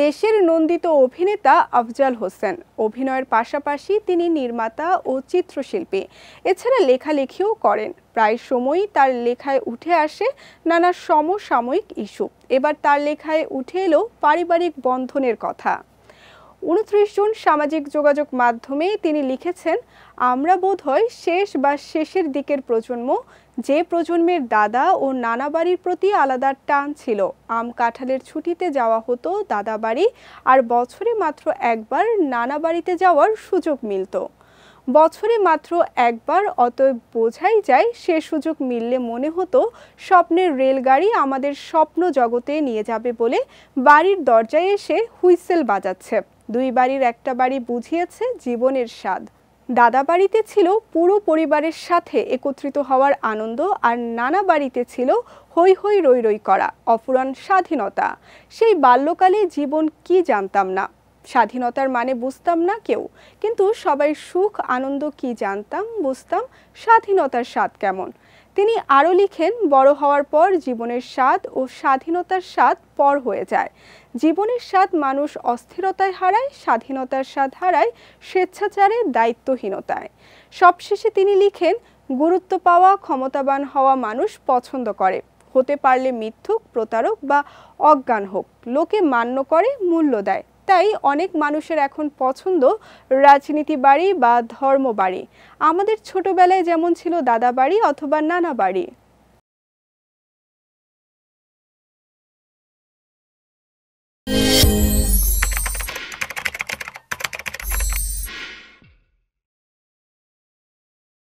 দেশের নন্দিত অভিনেতা আফজাল হোসেন। অভিনয়ের পাশাপাশি তিনি নির্মাতা ও চিত্রশিল্পী। এছাড়া লেখালেখিও করেন। প্রায় সময়ই তার লেখায় উঠে আসে নানা সমসাময়িক ইস্যু। এবার তার লেখায় উঠে এলো পারিবারিক বন্ধনের কথা। 29 জুন সামাজিক যোগাযোগ মাধ্যমে তিনি লিখেছেন, আমরা বোধহয় শেষ বা শেষের দিকের প্রজন্ম, যে প্রজন্মের দাদা ও নানা বাড়ির প্রতি আলাদা টান ছিল। আম কাঁঠালের ছুটিতে যাওয়া হতো দাদা বাড়ি, আর বছরে মাত্র একবার নানা বাড়িতে যাওয়ার সুযোগ মিলত। বছরে মাত্র একবার, অতএব বোঝাই যায় সে সুযোগ মিললে মনে হতো স্বপ্নের রেলগাড়ি আমাদের স্বপ্ন জগতে নিয়ে যাবে বলে বাড়ির দরজায় এসে হুইসেল বাজাচ্ছে। দুই বাড়ির একটা বাড়ি বুঝিয়েছে জীবনের স্বাদ। দাদা বাড়িতে ছিল পুরো পরিবারের সাথে একত্রিত হওয়ার আনন্দ, আর নানা বাড়িতে ছিল হৈ হৈ রই রই করা, অফুরান স্বাধীনতা। সেই বাল্যকালে জীবন কি জানতাম না, স্বাধীনতার মানে বুঝতাম না কেউ, কিন্তু সবাই সুখ আনন্দ কি জানতাম, বুঝতাম স্বাধীনতার স্বাদ কেমন। তিনি আরও লিখেন, বড় হওয়ার পর জীবনের স্বাদ ও স্বাধীনতার স্বাদ পর হয়ে যায়। জীবনের স্বাদ মানুষ অস্থিরতায় হারায়, স্বাধীনতার স্বাদ হারায় স্বেচ্ছাচারে, দায়িত্বহীনতায়। সবশেষে তিনি লিখেন, গুরুত্ব পাওয়া, ক্ষমতাবান হওয়া মানুষ পছন্দ করে, হতে পারলে মিথ্যুক, প্রতারক বা অজ্ঞান হোক, লোকে মান্য করে, মূল্য দেয়। তাই অনেক মানুষের এখন পছন্দ রাজনীতি বাড়ি বা ধর্ম বাড়ি। আমাদের ছোটবেলায় যেমন ছিল দাদা বাড়ি অথবা নানা বাড়ি।